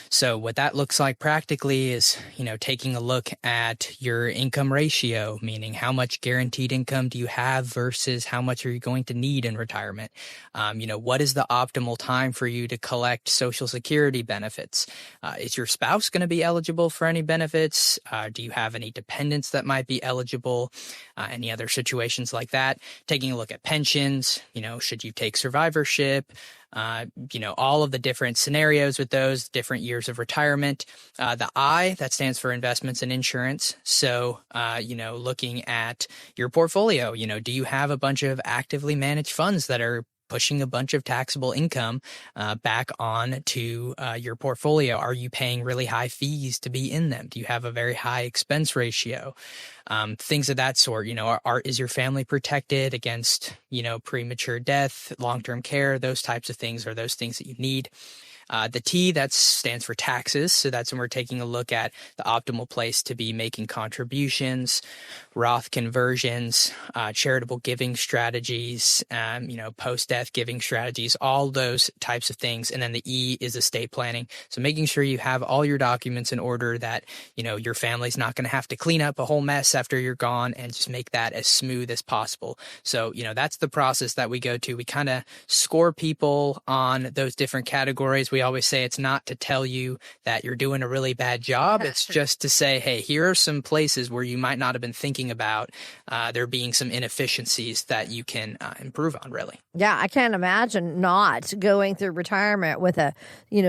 So what that looks like practically is, taking a look at your income ratio, meaning how much guaranteed income do you have versus how much are you going to need in retirement? What is the optimal time for you to collect Social Security benefits? Is your spouse going to be eligible for any benefits? Do you have any dependents that might be eligible? Any other situations like that? Taking a look at pensions, should you take survivorship? All of the different scenarios with those different years of retirement. The I, that stands for investments and insurance. So, looking at your portfolio, do you have a bunch of actively managed funds that are pushing a bunch of taxable income back on to your portfolio? Are you paying really high fees to be in them? Do you have a very high expense ratio? Things of that sort. Is your family protected against, premature death, long-term care? Those types of things are those things that you need. The T, that stands for taxes. So that's when we're taking a look at the optimal place to be making contributions. Roth conversions, charitable giving strategies, post-death giving strategies, all those types of things. And then the E is estate planning. So making sure you have all your documents in order, that, your family's not going to have to clean up a whole mess after you're gone, and just make that as smooth as possible. So, that's the process that we go to. We kind of score people on those different categories. We always say it's not to tell you that you're doing a really bad job. It's just to say, hey, here are some places where you might not have been thinking about there being some inefficiencies that you can improve on, really. Yeah, I can't imagine not going through retirement with a,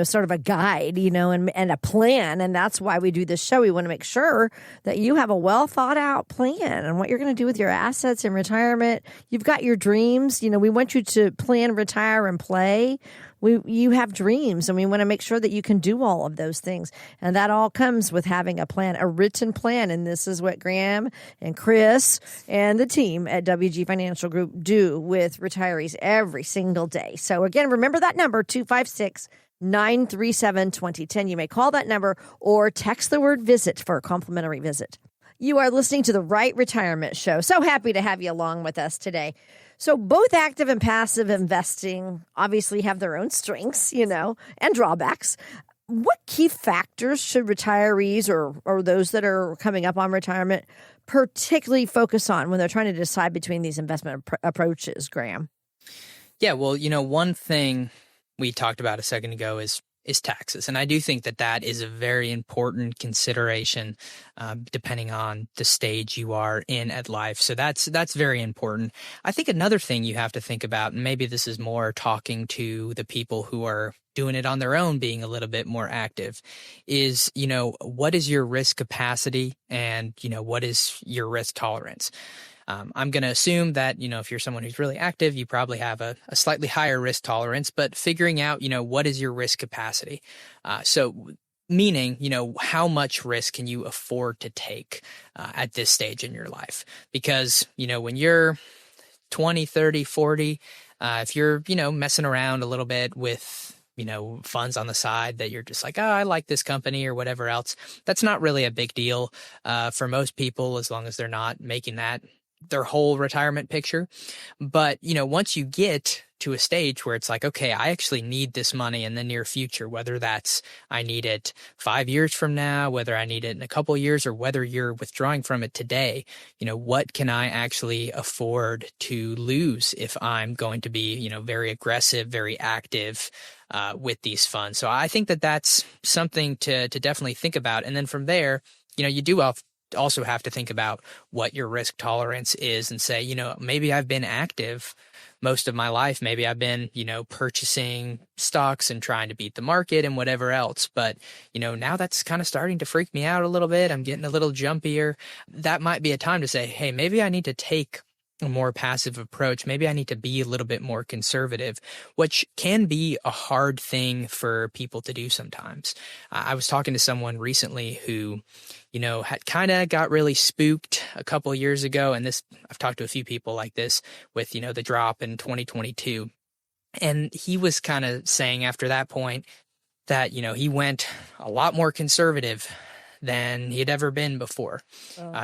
sort of a guide, and a plan. And that's why we do this show. We want to make sure that you have a well thought out plan and what you're going to do with your assets in retirement. You've got your dreams. We want you to plan, retire, and play. You have dreams, and we want to make sure that you can do all of those things. And that all comes with having a plan, a written plan. And this is what Graham and Chris and the team at WG Financial Group do with retirees every single day. So again, remember that number, 256-937-2010. You may call that number or text the word visit for a complimentary visit. You are listening to the RITE Retirement Show. So happy to have you along with us today. So both active and passive investing obviously have their own strengths, and drawbacks. What key factors should retirees or those that are coming up on retirement particularly focus on when they're trying to decide between these investment approaches, Graham? Yeah, well, one thing we talked about a second ago is taxes. And I do think that is a very important consideration depending on the stage you are in at life. So that's very important. I think another thing you have to think about, and maybe this is more talking to the people who are doing it on their own, being a little bit more active, is, what is your risk capacity and, what is your risk tolerance? I'm going to assume that, if you're someone who's really active, you probably have a slightly higher risk tolerance, but figuring out, what is your risk capacity? So meaning, how much risk can you afford to take at this stage in your life? Because, when you're 20, 30, 40, if you're, messing around a little bit with funds on the side that you're just like, oh, I like this company or whatever else, that's not really a big deal for most people, as long as they're not making that their whole retirement picture. But, once you get to a stage where it's like, okay, I actually need this money in the near future, whether that's I need it 5 years from now, whether I need it in a couple of years, or whether you're withdrawing from it today, what can I actually afford to lose if I'm going to be, very aggressive, very active with these funds? So I think that's something to definitely think about. And then from there, you do also have to think about what your risk tolerance is and say, maybe I've been active most of my life. Maybe I've been, purchasing stocks and trying to beat the market and whatever else. But, now that's kind of starting to freak me out a little bit. I'm getting a little jumpier. That might be a time to say, hey, maybe I need to take a more passive approach. Maybe I need to be a little bit more conservative, which can be a hard thing for people to do sometimes. I was talking to someone recently who, had kind of got really spooked a couple of years ago. And I've talked to a few people like this with, the drop in 2022. And he was kind of saying after that point that, he went a lot more conservative than he had ever been before,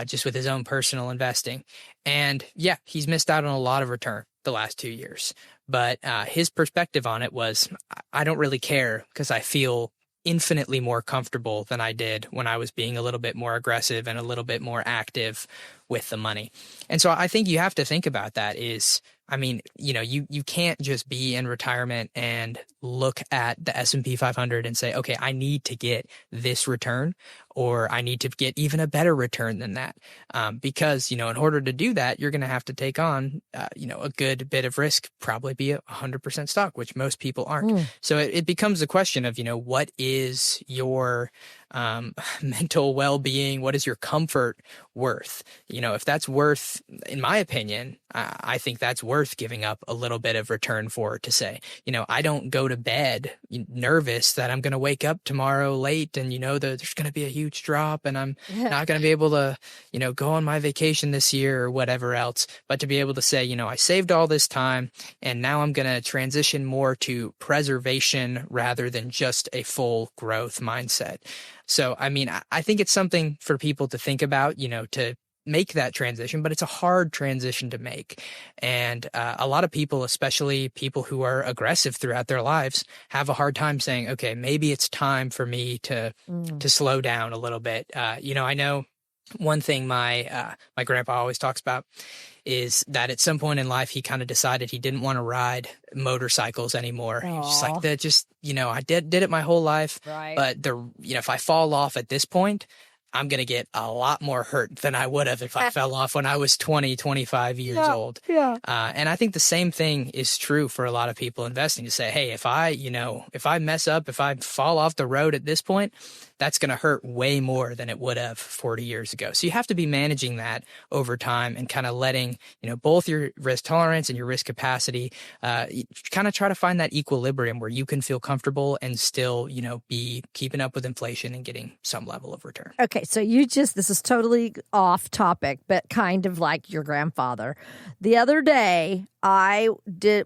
just with his own personal investing. And yeah, he's missed out on a lot of return the last 2 years. But his perspective on it was, I don't really care because I feel infinitely more comfortable than I did when I was being a little bit more aggressive and a little bit more active with the money. And so I think you have to think about that is, you can't just be in retirement and look at the S&P 500 and say, okay, I need to get this return, or I need to get even a better return than that. Because, in order to do that, you're going to have to take on, a good bit of risk, probably be 100% stock, which most people aren't. So it becomes a question of, what is your mental well-being? What is your comfort worth? If that's worth, in my opinion, I think that's worth giving up a little bit of return for, to say, I don't go to bed nervous that I'm going to wake up tomorrow late and, there's going to be a huge drop and I'm not going to be able to, go on my vacation this year or whatever else. But to be able to say, I saved all this time and now I'm going to transition more to preservation rather than just a full growth mindset. So, I think it's something for people to think about, to make that transition, but it's a hard transition to make. And a lot of people, especially people who are aggressive throughout their lives, have a hard time saying, okay, maybe it's time for me to slow down a little bit. I know one thing my grandpa always talks about is that at some point in life, he kind of decided he didn't want to ride motorcycles anymore. He's just like that. Just, I did it my whole life, Right. but if I fall off at this point, I'm going to get a lot more hurt than I would have if I fell off when I was 20, 25 years old. Yeah. And I think the same thing is true for a lot of people investing, to say, hey, if I mess up, if I fall off the road at this point, that's going to hurt way more than it would have 40 years ago. So you have to be managing that over time and kind of letting, both your risk tolerance and your risk capacity, kind of try to find that equilibrium where you can feel comfortable and still, be keeping up with inflation and getting some level of return. Okay, so this is totally off topic, but kind of like your grandfather. The other day, I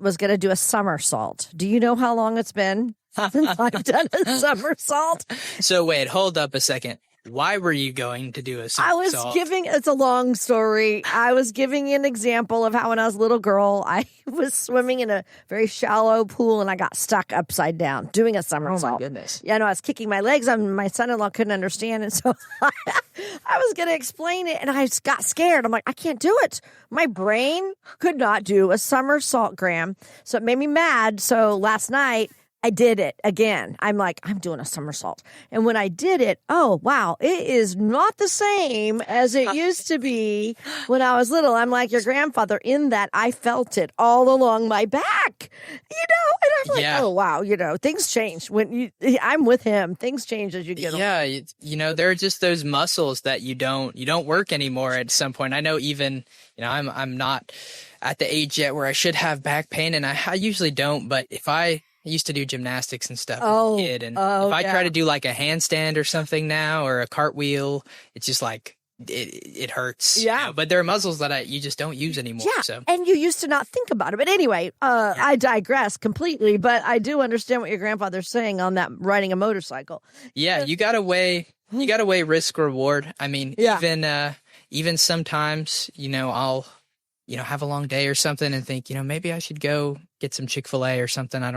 was going to do a somersault. Do you know how long it's been since I've done a somersault? So wait, hold up a second. Why were you going to do a somersault? It's a long story. I was giving an example of how when I was a little girl, I was swimming in a very shallow pool and I got stuck upside down doing a somersault. Oh my goodness. Yeah, no, I was kicking my legs. My son-in-law couldn't understand. And so I was going to explain it and I got scared. I'm like, I can't do it. My brain could not do a somersault, Graham. So it made me mad. So last night, I did it again. I'm like, I'm doing a somersault. And when I did it, oh, wow, it is not the same as it used to be when I was little. I'm like your grandfather in that I felt it all along my back, and I'm like, oh, wow, things change. I'm with him. Things change as you get older. Yeah, there are just those muscles that you don't work anymore at some point. I know even, I'm not at the age yet where I should have back pain, and I usually don't, but if I used to do gymnastics and stuff as a kid. And if I try to do like a handstand or something now, or a cartwheel, it's just like, it hurts. Yeah. But there are muscles that you just don't use anymore. Yeah. So. And you used to not think about it. But anyway, I digress completely, but I do understand what your grandfather's saying on that riding a motorcycle. Yeah. You gotta weigh risk reward. I mean, even sometimes, I'll, have a long day or something and think, maybe I should go get some Chick-fil-A or something. We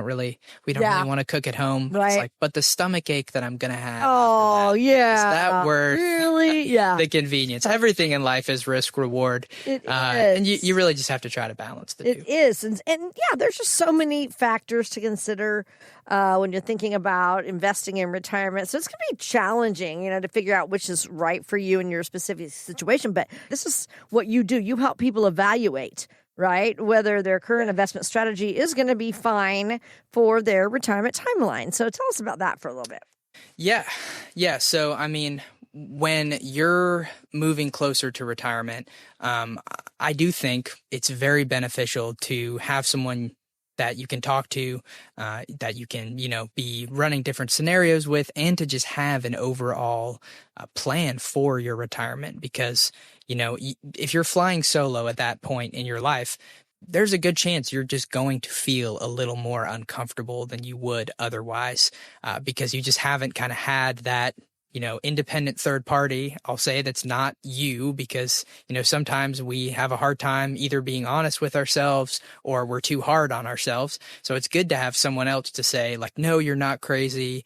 don't really want to cook at home. Right. It's like, but the stomach ache that I'm going to have. Oh, yeah. Is that worth really? Yeah. the convenience? Everything in life is risk reward. It is. And you really just have to try to balance the two. It is. And yeah, there's just so many factors to consider when you're thinking about investing in retirement. So it's going to be challenging, to figure out which is right for you in your specific situation. But this is what you do. You help people evaluate, right, whether their current investment strategy is going to be fine for their retirement timeline. So tell us about that for a little bit. Yeah. So, I mean, when you're moving closer to retirement, I do think it's very beneficial to have someone that you can talk to, that you can, be running different scenarios with, and to just have an overall plan for your retirement. Because, if you're flying solo at that point in your life, there's a good chance you're just going to feel a little more uncomfortable than you would otherwise, because you just haven't kind of had that, independent third party. I'll say that's not you, because, sometimes we have a hard time either being honest with ourselves or we're too hard on ourselves. So it's good to have someone else to say, like, no, you're not crazy.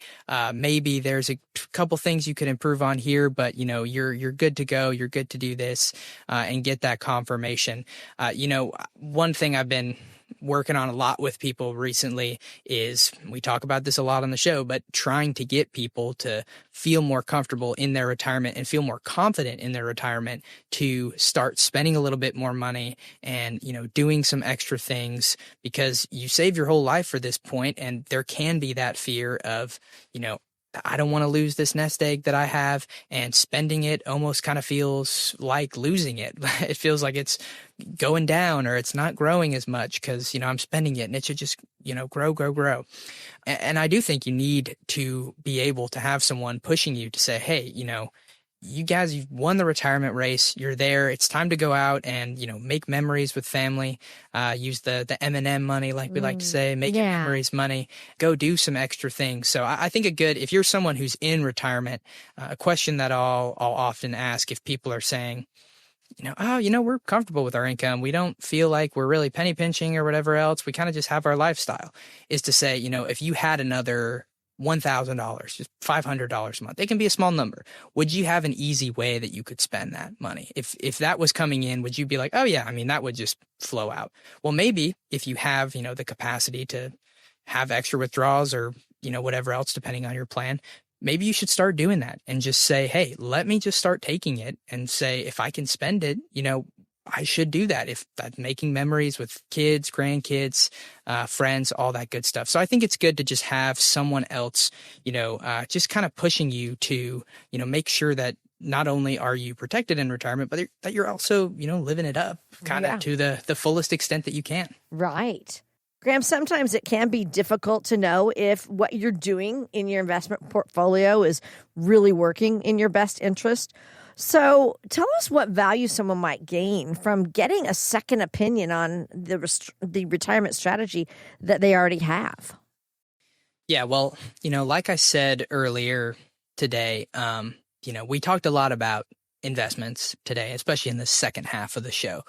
Maybe there's a couple things you could improve on here, but, you're good to go. You're good to do this, and get that confirmation. One thing I've been working on a lot with people recently is, we talk about this a lot on the show, but trying to get people to feel more comfortable in their retirement and feel more confident in their retirement to start spending a little bit more money and, doing some extra things, because you save your whole life for this point, and there can be that fear of, I don't want to lose this nest egg that I have, and spending it almost kind of feels like losing it. It feels like it's going down, or it's not growing as much because, I'm spending it, and it should just, grow. And I do think you need to be able to have someone pushing you to say, hey, you guys, you've won the retirement race. You're there. It's time to go out and, make memories with family, use the M&M money, like we like to say, make memories money, go do some extra things. So I think if you're someone who's in retirement, a question that I'll often ask if people are saying, we're comfortable with our income. We don't feel like we're really penny pinching or whatever else. We kind of just have our lifestyle. Is to say, if you had another $1,000, just $500 a month, it can be a small number. Would you have an easy way that you could spend that money? If that was coming in, would you be like, oh yeah, that would just flow out? Well, maybe if you have, the capacity to have extra withdrawals or, whatever else, depending on your plan, maybe you should start doing that and just say, hey, let me just start taking it and say, if I can spend it, I should do that. If that's making memories with kids, grandkids, friends, all that good stuff. So I think it's good to just have someone else, just kind of pushing you to, make sure that not only are you protected in retirement, but that you're also, living it up kind of to the fullest extent that you can. Right. Graham, sometimes it can be difficult to know if what you're doing in your investment portfolio is really working in your best interest. So tell us what value someone might gain from getting a second opinion on the retirement strategy that they already have. Yeah, well, like I said earlier today, we talked a lot about investments today, especially in the second half of the show.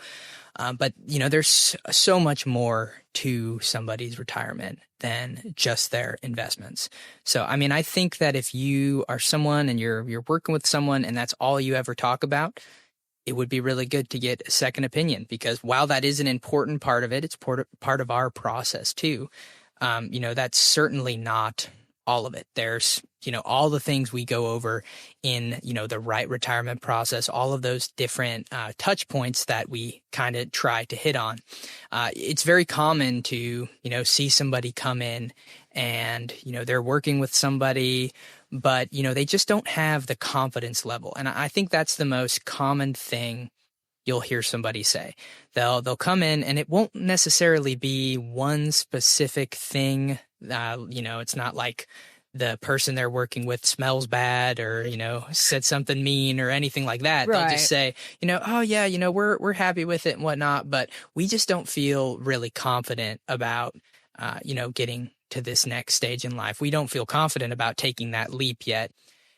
But there's so much more to somebody's retirement than just their investments. So, I think that if you are someone and you're working with someone and that's all you ever talk about, it would be really good to get a second opinion, because while that is an important part of it, it's part of our process too. That's certainly not all of it. There's, all the things we go over in, the RITE retirement process, all of those different touch points that we kind of try to hit on. It's very common to, see somebody come in and, they're working with somebody, but, they just don't have the confidence level. And I think that's the most common thing you'll hear somebody say. They'll come in and it won't necessarily be one specific thing. It's not like the person they're working with smells bad or, said something mean or anything like that. Right. They'll just say, oh yeah, we're happy with it and whatnot, but we just don't feel really confident about, getting to this next stage in life. We don't feel confident about taking that leap yet.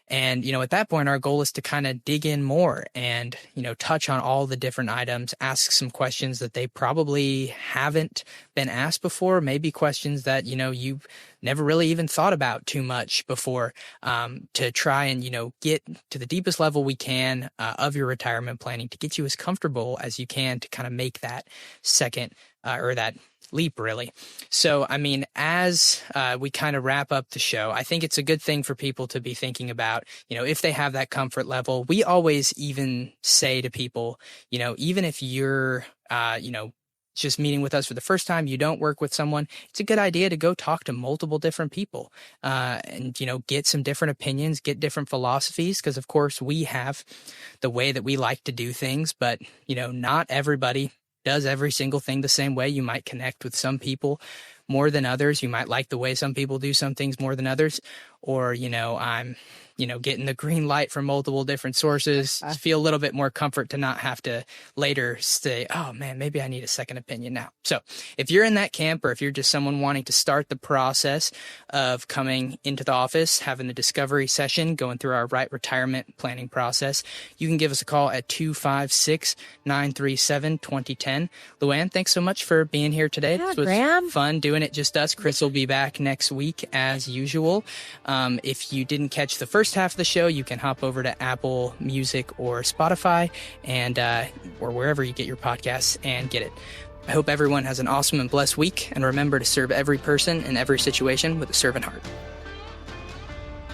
And, at that point, our goal is to kind of dig in more and, touch on all the different items, ask some questions that they probably haven't been asked before, maybe questions that, you've never really even thought about too much before, to try and, get to the deepest level we can of your retirement planning to get you as comfortable as you can to kind of make that second or that leap, really. So, as we kind of wrap up the show, I think it's a good thing for people to be thinking about, if they have that comfort level. We always even say to people, even if you're, just meeting with us for the first time, you don't work with someone, it's a good idea to go talk to multiple different people and, get some different opinions, get different philosophies, because of course we have the way that we like to do things, but, not everybody does every single thing the same way. You might connect with some people more than others. You might like the way some people do some things more than others. Or, I'm, getting the green light from multiple different sources. Feel a little bit more comfort to not have to later say, oh man, maybe I need a second opinion now. So if you're in that camp, or if you're just someone wanting to start the process of coming into the office, having the discovery session, going through our RITE retirement planning process, you can give us a call at 256-937-2010. Luann, thanks so much for being here today. Yeah, this was Graham. Fun doing it just us. Chris will be back next week as usual. If you didn't catch the first half of the show, you can hop over to Apple Music or Spotify and or wherever you get your podcasts and get it. I hope everyone has an awesome and blessed week, and remember to serve every person in every situation with a servant heart.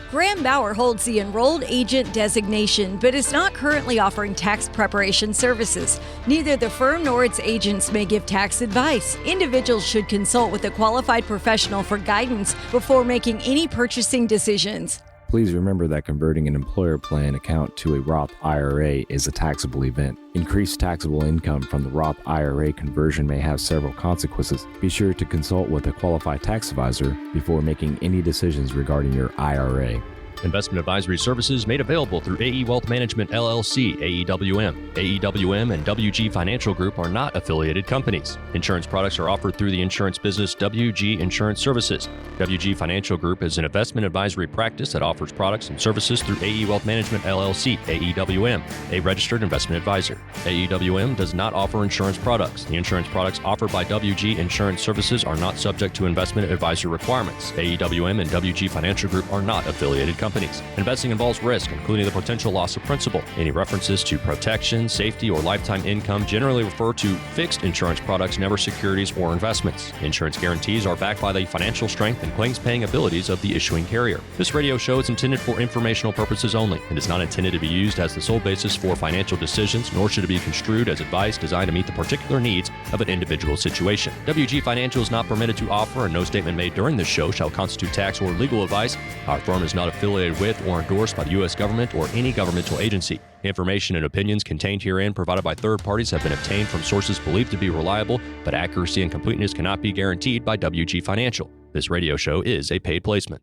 Graham Bauer holds the enrolled agent designation, but is not currently offering tax preparation services. Neither the firm nor its agents may give tax advice. Individuals should consult with a qualified professional for guidance before making any purchasing decisions. Please remember that converting an employer plan account to a Roth IRA is a taxable event. Increased taxable income from the Roth IRA conversion may have several consequences. Be sure to consult with a qualified tax advisor before making any decisions regarding your IRA. Investment advisory services made available through AE Wealth Management LLC, AEWM. AEWM and WG Financial Group are not affiliated companies. Insurance products are offered through the insurance business WG Insurance Services. WG Financial Group is an investment advisory practice that offers products and services through AE Wealth Management LLC, AEWM, a registered investment advisor. AEWM does not offer insurance products. The insurance products offered by WG Insurance Services are not subject to investment advisor requirements. AEWM and WG Financial Group are not affiliated companies. Investing involves risk, including the potential loss of principal. Any references to protection, safety, or lifetime income generally refer to fixed insurance products, never securities or investments. Insurance guarantees are backed by the financial strength and claims-paying abilities of the issuing carrier. This radio show is intended for informational purposes only and is not intended to be used as the sole basis for financial decisions, nor should it be construed as advice designed to meet the particular needs of an individual situation. WG Financial is not permitted to offer, and no statement made during this show shall constitute tax or legal advice. Our firm is not affiliated with or endorsed by the U.S. government or any governmental agency. Information and opinions contained herein provided by third parties have been obtained from sources believed to be reliable, but accuracy and completeness cannot be guaranteed by WG Financial. This radio show is a paid placement.